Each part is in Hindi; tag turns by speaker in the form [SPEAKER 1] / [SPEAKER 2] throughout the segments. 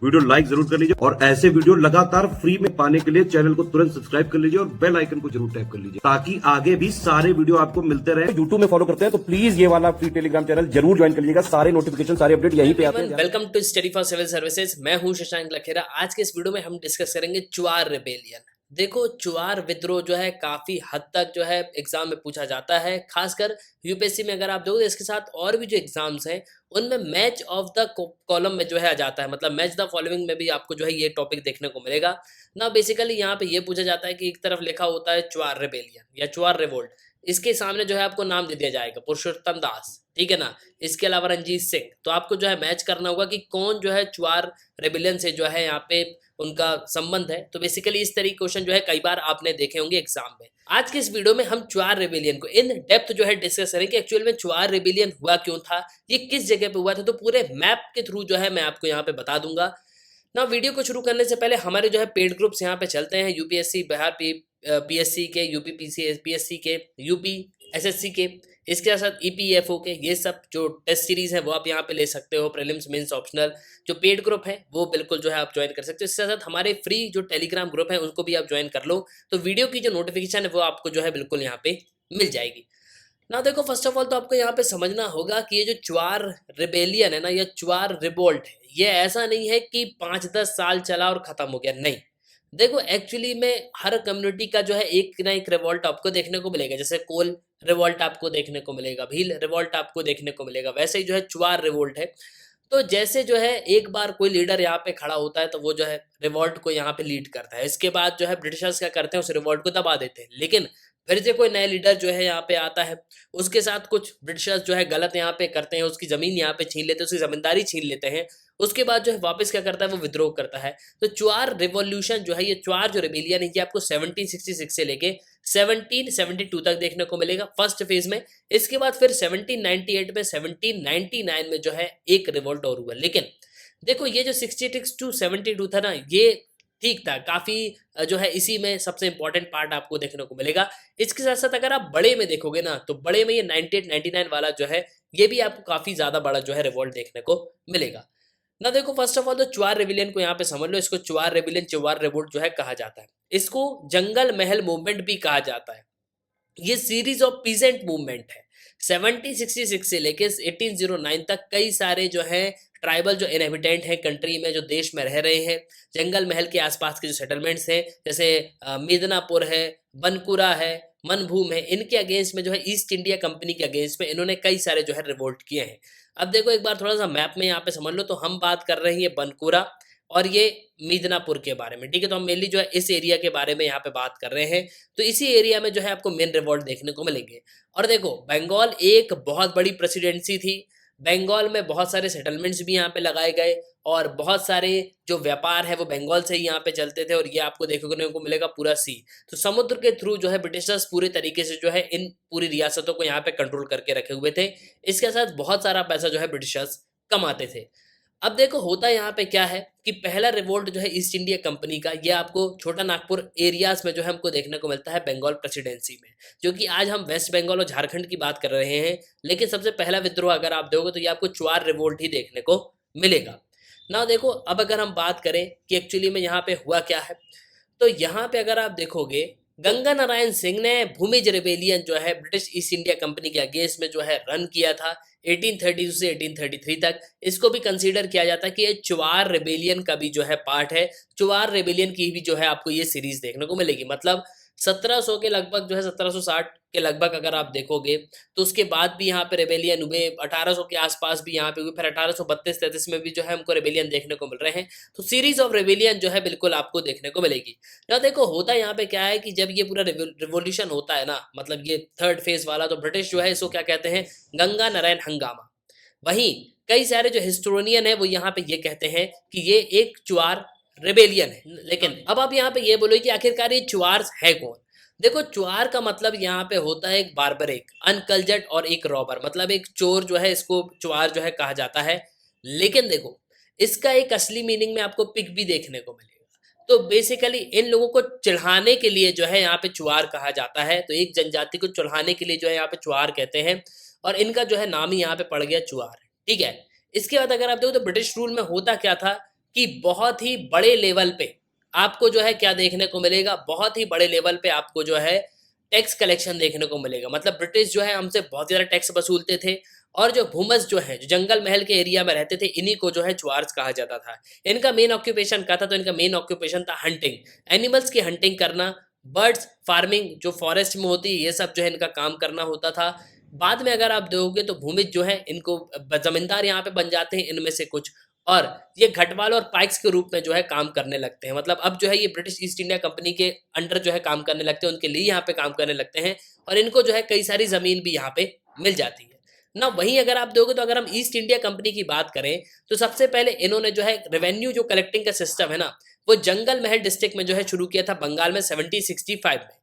[SPEAKER 1] वीडियो लाइक जरूर कर लीजिए और ऐसे वीडियो लगातार फ्री में पाने के लिए चैनल को तुरंत सब्सक्राइब कर लीजिए और बेल आइकन को जरूर टैप कर लीजिए ताकि आगे भी सारे वीडियो आपको मिलते रहे। यूट्यूब में फॉलो करते हैं तो प्लीज ये वाला फ्री टेलीग्राम चैनल जरूर ज्वाइन कर लीजिएगा। सारे नोटिफिकेशन सारे अपडेट यहीं पे आते हैं।
[SPEAKER 2] Welcome to study for civil services. मैं हूं शशांक लखेरा। आज के इस वीडियो में हम डिस्कस करेंगे चुआर रिबेलियन। देखो, चुआर विद्रोह जो है काफी हद तक जो है एग्जाम में पूछा जाता है, खासकर यूपीएससी में अगर आप देखो। इसके साथ और भी जो एग्जाम्स हैं उनमें मैच ऑफ द कॉलम में जो है आ जाता है, मतलब मैच द फॉलोइंग में भी आपको जो है ये टॉपिक देखने को मिलेगा ना। बेसिकली यहाँ पे ये पूछा जाता है कि एक तरफ लिखा होता है चुआर रिबेलियन या चुआर रिवोल्ट, इसके सामने जो है आपको नाम दे दिया जाएगा पुरुषोत्तम दास, ठीक है ना। इसके अलावा रंजीत सिंह। तो आपको जो है मैच करना होगा कि कौन जो है चुआर रेबिलियन से जो है यहाँ पे उनका संबंध है। तो बेसिकली इस तरीके क्वेश्चन जो है कई बार आपने देखे होंगे एग्जाम में। आज के इस वीडियो में हम चुआर रेबिलियन को इन डेप्थ जो है डिस्कस करेंगे। एक्चुअल में चुआर रेबिलियन हुआ क्यों था, ये किस जगह पे हुआ था, तो पूरे मैप के थ्रू जो है मैं आपको यहाँ पे बता दूंगा ना। वीडियो को शुरू करने से पहले हमारे जो है पेड ग्रुप्स यहाँ पे चलते हैं, यूपीएससी बिहार पीएससी के, यूपी पीएससी के, यूपी एसएससी के, इसके साथ ईपीएफओ के, ये सब जो टेस्ट सीरीज है वो आप यहाँ पे ले सकते हो। प्रीलिम्स मेंस ऑप्शनल जो पेड ग्रुप है वो बिल्कुल जो है आप ज्वाइन कर सकते हो। इसके साथ हमारे फ्री जो टेलीग्राम ग्रुप है उनको भी आप ज्वाइन कर लो, तो वीडियो की जो नोटिफिकेशन है वो आपको जो है बिल्कुल यहाँ पे मिल जाएगी ना। देखो, फर्स्ट ऑफ ऑल तो आपको यहाँ पे समझना होगा कि ये जो चुआर रिबेलियन है ना, या चुआर रिवोल्ट है, ये ऐसा नहीं है कि 5-10 साल चला और खत्म हो गया, नहीं। देखो, एक्चुअली में हर कम्युनिटी का जो है एक ना एक रिवोल्ट आपको देखने को मिलेगा। जैसे कोल रिवोल्ट आपको देखने को मिलेगा, भील रिवोल्ट आपको देखने को मिलेगा, वैसे ही जो है चुआर रिवोल्ट है। तो जैसे जो है एक बार कोई लीडर यहाँ पे खड़ा होता है तो वो जो है रिवोल्ट को यहाँ पे लीड करता है। इसके बाद जो है ब्रिटिशर्स क्या करते हैं, उस रिवोल्ट को दबा देते हैं। लेकिन फिर से कोई नया लीडर जो है यहाँ पे आता है, उसके साथ कुछ ब्रिटिशर्स जो है गलत यहाँ पे करते हैं, उसकी जमीन यहाँ पे छीन लेते हैं, उसकी जमींदारी छीन लेते हैं। उसके बाद जो है वापस क्या करता है, वो विद्रोह करता है। तो चुआर रिवॉल्यूशन जो है, ये चुआर जो रिबेलियन है, ये आपको 1766 से लेके 1772 तक देखने को मिलेगा फर्स्ट फेज में। इसके बाद फिर 1798 में, 1799 में जो है एक रिवोल्ट और हुआ। लेकिन देखो, ये जो 66 टू 72 था ना, ये ठीक था काफी जो है, इसी में सबसे इंपॉर्टेंट पार्ट आपको देखने को मिलेगा। इसके साथ साथ अगर आप बड़े में देखोगे ना, तो बड़े में ये 98-99 वाला जो है, ये भी आपको काफी ज्यादा बड़ा जो है रिवोल्ट देखने को मिलेगा ना। देखो, फर्स्ट ऑफ ऑल तो चुआर रेबिलियन को यहाँ पे समझ लो। इसको चुआर रेबिलियन, चुआर रिवोल्ट जो है कहा जाता है। इसको जंगल महल मूवमेंट भी कहा जाता है। ये सीरीज ऑफ पीजेंट मूवमेंट है। 1766 से लेके 1809 तक कई सारे जो है ट्राइबल जो इनहेबिटेंट हैं कंट्री में, जो देश में रह रहे हैं, जंगल महल के आसपास के जो सेटलमेंट्स हैं, जैसे मिदनापुर है, बनकुरा है, मनभूम है, इनके अगेंस्ट में जो है ईस्ट इंडिया कंपनी के अगेंस्ट में इन्होंने कई सारे जो है रिवोल्ट किए हैं। अब देखो, एक बार थोड़ा सा मैप में यहाँ पे समझ लो। तो हम बात कर रहे हैं बनकुरा और ये मिदनापुर के बारे में, ठीक है। तो हम मेनली जो है इस एरिया के बारे में यहाँ पे बात कर रहे हैं। तो इसी एरिया में जो है आपको मेन रिवॉल्ट देखने को मिलेंगे। और देखो, बंगाल एक बहुत बड़ी प्रेसिडेंसी थी। बंगाल में बहुत सारे सेटलमेंट्स भी यहाँ पे लगाए गए और बहुत सारे जो व्यापार है वो बंगाल से ही यहाँ पे चलते थे। और ये आपको देखने को मिलेगा पूरा सी। तो समुद्र के थ्रू जो है ब्रिटिशर्स पूरे तरीके से जो है इन पूरी रियासतों को यहाँ पे कंट्रोल करके रखे हुए थे। इसके साथ बहुत सारा पैसा जो है ब्रिटिशर्स कमाते थे। अब देखो, होता यहाँ पे क्या है कि पहला रिवोल्ट जो है ईस्ट इंडिया कंपनी का, ये आपको छोटा नागपुर एरियाज में जो है हमको देखने को मिलता है बंगाल प्रेसिडेंसी में, जो कि आज हम वेस्ट बंगाल और झारखंड की बात कर रहे हैं। लेकिन सबसे पहला विद्रोह अगर आप देखोगे तो ये आपको चुआर रिवोल्ट ही देखने को मिलेगा ना। देखो, अब अगर हम बात करें कि एक्चुअली में यहाँ पे हुआ क्या है, तो यहाँ पे अगर आप देखोगे, गंगा नारायण सिंह ने भूमिज रिबेलियन जो है ब्रिटिश ईस्ट इंडिया कंपनी के अगेंस्ट में जो है रन किया था 1832 से 1833 तक। इसको भी कंसीडर किया जाता है कि ये चुआर रिबेलियन का भी जो है पार्ट है। चुआर रिबेलियन की भी जो है आपको ये सीरीज देखने को मिलेगी। मतलब 1700 के लगभग जो है, 1760 के लगभग अगर आप देखोगे, तो उसके बाद भी यहाँ पे रेबेलियन हुए। 1800 के आसपास भी यहाँ पे हुए, फिर 1832-33 में भी जो है हमको रेबेलियन देखने को मिल रहे हैं। तो सीरीज ऑफ रेबेलियन जो है बिल्कुल आपको देखने को मिलेगी ना। देखो, होता यहाँ पे क्या है कि जब ये पूरा रिवोल्यूशन होता है ना, मतलब ये थर्ड फेज वाला, तो ब्रिटिश जो है इसको क्या कहते हैं, गंगा नारायण हंगामा। वहीं कई सारे जो हिस्टोरियन है वो यहाँ पे ये कहते हैं कि ये एक चुआर रिबेलियन है। लेकिन अब आप यहाँ पे ये बोलो कि आखिरकार ये चुआर है कौन। देखो, चुआर का मतलब यहाँ पे होता है एक बार्बरिक, अनकल्चर्ड और एक रॉबर, मतलब एक चोर जो है, इसको चुआर जो है कहा जाता है। लेकिन देखो, इसका एक असली मीनिंग में आपको पिक भी देखने को मिलेगा। तो बेसिकली इन लोगों को चिढ़ाने के लिए जो है यहाँ पे चुआर कहा जाता है। तो एक जनजाति को चिढ़ाने के लिए जो है यहाँ पे चुआर कहते हैं, और इनका जो है नाम ही यहाँ पे पड़ गया चुआर, ठीक है। इसके बाद अगर आप देखो तो ब्रिटिश रूल में होता क्या था कि बहुत ही बड़े लेवल पे आपको जो है क्या देखने को मिलेगा, बहुत ही बड़े लेवल पे आपको जो है टैक्स कलेक्शन देखने को मिलेगा। मतलब ब्रिटिश जो है हमसे बहुत ज़्यादा टैक्स वसूलते थे और जो भूमस जो है, जो जंगल महल के एरिया में रहते थे, इन्हीं को जो है चुआर्स कहा जाता था। इनका मेन ऑक्यूपेशन क्या था? तो इनका मेन ऑक्यूपेशन था हंटिंग, एनिमल्स की हंटिंग करना, बर्ड्स फार्मिंग जो फॉरेस्ट में होती है, ये सब जो है इनका काम करना होता था। बाद में अगर आप देखोगे तो भूमिज जो है इनको जमींदार यहाँ पे बन जाते हैं इनमें से कुछ, और ये घटवाल और पाइक्स के रूप में जो है काम करने लगते हैं। मतलब अब जो है ये ब्रिटिश ईस्ट इंडिया कंपनी के अंडर जो है काम करने लगते हैं, उनके लिए यहाँ पे काम करने लगते हैं और इनको जो है कई सारी जमीन भी यहाँ पे मिल जाती है ना। वहीं अगर आप देखोगे तो अगर हम ईस्ट इंडिया कंपनी की बात करें तो सबसे पहले इन्होंने जो है रेवेन्यू जो कलेक्टिंग का सिस्टम है ना, वो जंगल महल डिस्ट्रिक्ट में जो है शुरू किया था बंगाल में 1765 में।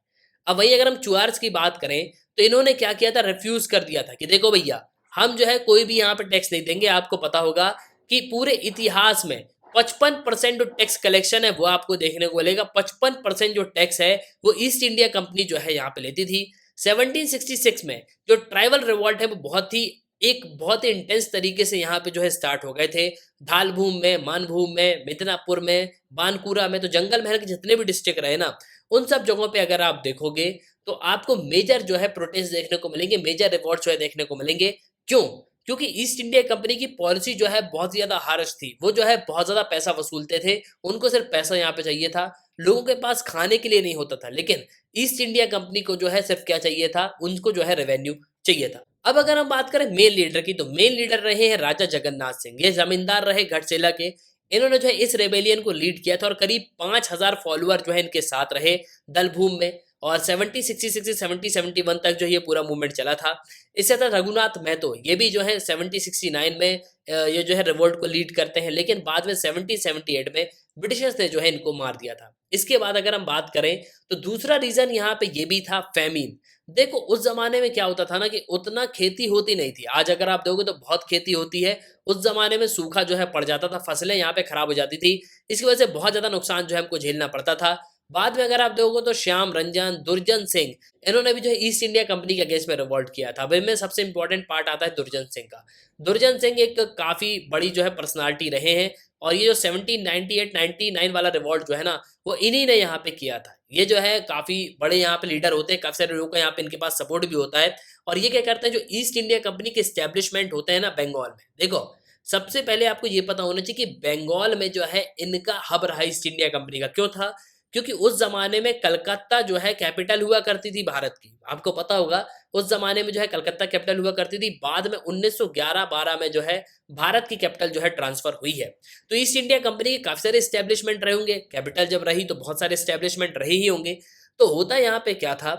[SPEAKER 2] अब वहीं अगर हम चुआर्स की बात करें तो इन्होंने क्या किया था? रिफ्यूज कर दिया था कि देखो भैया, हम जो है कोई भी यहाँ पे टैक्स नहीं देंगे। आपको पता होगा कि पूरे इतिहास में 55% जो टैक्स कलेक्शन है वो आपको देखने को मिलेगा। 55% जो टैक्स है वो ईस्ट इंडिया कंपनी जो है यहाँ पे लेती थी। 1766 में जो ट्राइबल रिवॉल्ट है वो बहुत ही इंटेंस तरीके से यहाँ पे जो है स्टार्ट हो गए थे। धालभूम में, मानभूम में, मिदनापुर में, बानकुरा में, तो जंगल महल के जितने भी डिस्ट्रिक्ट रहे ना, उन सब जगहों पे अगर आप देखोगे तो आपको मेजर जो है प्रोटेस्ट देखने को मिलेंगे, मेजर रिवॉल्ट जो है देखने को मिलेंगे। क्यों? क्योंकि ईस्ट इंडिया कंपनी की पॉलिसी जो है बहुत ज्यादा हार्श थी। वो जो है बहुत ज्यादा पैसा वसूलते थे, उनको सिर्फ पैसा यहाँ पे चाहिए था, लोगों के पास खाने के लिए नहीं होता था। लेकिन ईस्ट इंडिया कंपनी को जो है सिर्फ क्या चाहिए था? उनको जो है रेवेन्यू चाहिए था। अब अगर हम बात करें मेन लीडर की, तो मेन लीडर रहे हैं राजा जगन्नाथ सिंह। ये जमींदार रहे घटसेला के। इन्होंने जो है इस रेबेलियन को लीड किया था और करीब 5000 फॉलोअर जो है इनके साथ रहे दलभूम में। और 1766 से 1771 तक जो ये पूरा मूवमेंट चला था। इससे था रघुनाथ महतो, ये भी जो है 1769 में ये जो है रिवोल्ट को लीड करते हैं, लेकिन बाद में 1778 में ब्रिटिशर्स ने जो है इनको मार दिया था। इसके बाद अगर हम बात करें तो दूसरा रीजन यहाँ पे ये भी था फैमिन। देखो उस जमाने में क्या होता था ना कि उतना खेती होती नहीं थी। आज अगर आप देखोगे तो बहुत खेती होती है, उस जमाने में सूखा जो है पड़ जाता था, फसलें यहाँ पे खराब हो जाती थी। इसकी वजह से बहुत ज्यादा नुकसान जो है हमको झेलना पड़ता था। बाद में अगर आप देखोगे तो श्याम रंजन, दुर्जन सिंह, इन्होंने भी जो है ईस्ट इंडिया कंपनी के अगेंस्ट में रिवोल्ट किया था। अब इनमें सबसे इंपॉर्टेंट पार्ट आता है दुर्जन सिंह का। दुर्जन सिंह एक काफी बड़ी जो है पर्सनालिटी रहे हैं और ये जो 1798-99 वाला रिवोल्ट जो है ना, वो इन्हीं ने यहाँ पे किया था। ये जो है काफी बड़े यहाँ पे लीडर होते हैं, काफी सारे लोगों का यहाँ पे इनके पास सपोर्ट भी होता है। और ये क्या करते हैं, जो ईस्ट इंडिया कंपनी के स्टैब्लिशमेंट होते हैं ना बंगाल में, देखो सबसे पहले आपको ये पता होना चाहिए कि बंगाल में जो है इनका हब रहा ईस्ट इंडिया कंपनी का। क्यों था? क्योंकि उस जमाने में कलकत्ता जो है कैपिटल हुआ करती थी भारत की। आपको पता होगा उस जमाने में जो है कलकत्ता कैपिटल हुआ करती थी। बाद में 1911-12 में जो है भारत की कैपिटल जो है ट्रांसफर हुई है। तो ईस्ट इंडिया कंपनी के काफी सारे एस्टेब्लिशमेंट रहे होंगे, कैपिटल जब रही तो बहुत सारे एस्टेब्लिशमेंट रहे ही होंगे। तो होता यहाँ पे क्या था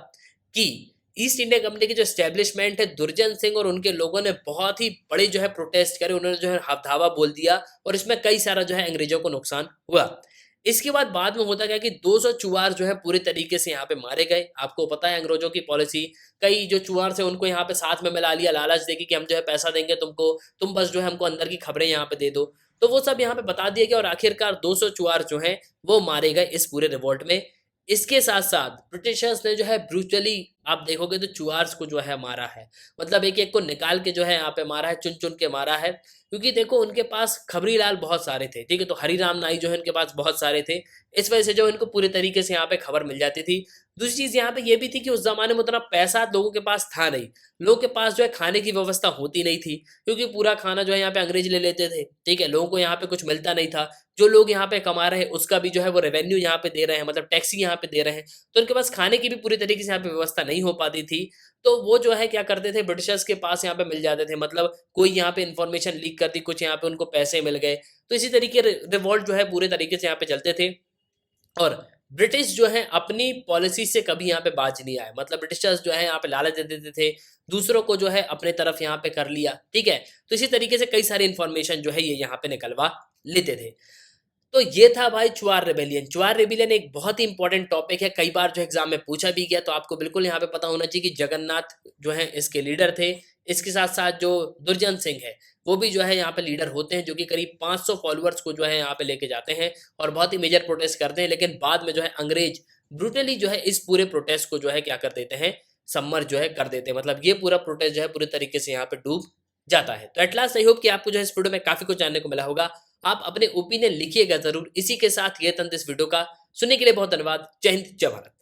[SPEAKER 2] कि ईस्ट इंडिया कंपनी की जो एस्टेब्लिशमेंट है, दुर्जन सिंह और उनके लोगों ने बहुत ही बड़े जो है प्रोटेस्ट करे, उन्होंने जो है धावा बोल दिया और इसमें कई सारा जो है अंग्रेजों को नुकसान हुआ। इसके बाद में होता क्या कि 200 चुआर जो है पूरे तरीके से यहाँ पे मारे गए। आपको पता है अंग्रेजों की पॉलिसी, कई जो चुआर से उनको यहाँ पे साथ में मिला लिया, लालच देके कि हम जो है पैसा देंगे तुमको, तुम बस जो है हमको अंदर की खबरें यहाँ पे दे दो। तो वो सब यहाँ पे बता दिया गया और आखिरकार 200 चुआर जो हैं वो मारे गए इस पूरे रिवोल्ट में। इसके साथ साथ ब्रिटिशर्स ने जो है ब्रूटली, आप देखोगे तो चुआर्स को जो है मारा है। मतलब एक एक को निकाल के जो है यहाँ पे मारा है, चुन चुन के मारा है। क्योंकि देखो उनके पास खबरी लाल बहुत सारे थे, ठीक है, तो हरिराम नाई जो है उनके पास बहुत सारे थे। इस वजह से जो इनको पूरे तरीके से यहाँ पे खबर मिल जाती थी। दूसरी चीज यहाँ पे ये भी थी कि उस जमाने में उतना पैसा लोगों के पास था नहीं, लोगों के पास जो है खाने की व्यवस्था होती नहीं थी, क्योंकि पूरा खाना जो है यहाँ पे अंग्रेज ले लेते थे, ठीक है, लोगों को यहाँ पे कुछ मिलता नहीं था। जो लोग यहाँ पे कमा रहे हैं उसका भी जो है वो रेवेन्यू यहाँ पे दे रहे हैं, मतलब टैक्स यहाँ पे दे रहे हैं, तो उनके पास खाने की भी पूरी तरीके से यहाँ पे व्यवस्था नहीं हो पाती थी। तो वो जो है क्या करते थे, ब्रिटिशर्स के पास यहाँ पे मिल जाते थे, मतलब कोई यहाँ पे इन्फॉर्मेशन लीक करती, कुछ यहाँ पे उनको पैसे मिल गए। तो इसी तरीके रिवॉल्ट जो है पूरे तरीके से यहाँ पे चलते थे। और ब्रिटिश जो है अपनी पॉलिसी से कभी यहाँ पे बाज नहीं आए। मतलब ब्रिटिशर्स जो है यहाँ पे लालच दे देते थे, दूसरों को जो है अपने तरफ यहाँ पे कर लिया, ठीक है। तो इसी तरीके से कई सारी इन्फॉर्मेशन जो है ये यहाँ पे निकलवा लेते थे। तो ये था भाई चुआर रेबेलियन। चुआर रेबेलियन एक बहुत ही इंपॉर्टेंट टॉपिक है, कई बार जो एग्जाम में पूछा भी गया। तो आपको बिल्कुल यहाँ पे पता होना चाहिए कि जगन्नाथ जो है इसके लीडर थे। इसके साथ साथ जो दुर्जन सिंह है वो भी जो है यहाँ पे लीडर होते हैं, जो कि करीब 500 फॉलोअर्स को जो है यहाँ पे लेके जाते हैं और बहुत ही मेजर प्रोटेस्ट करते हैं। लेकिन बाद में जो है अंग्रेज ब्रूटली जो है इस पूरे प्रोटेस्ट को जो है क्या कर देते हैं, सम्मर जो है कर देते हैं। मतलब ये पूरा प्रोटेस्ट जो है पूरे तरीके से यहाँ पे डूब जाता है। तो एट लास्ट आई होप कि आपको जो है इस वीडियो में काफी कुछ जानने को मिला होगा। आप अपने ओपिनियन लिखिएगा जरूर। इसी के साथ ये था इस वीडियो का। सुनने के लिए बहुत धन्यवाद। जय हिंद, जय भारत।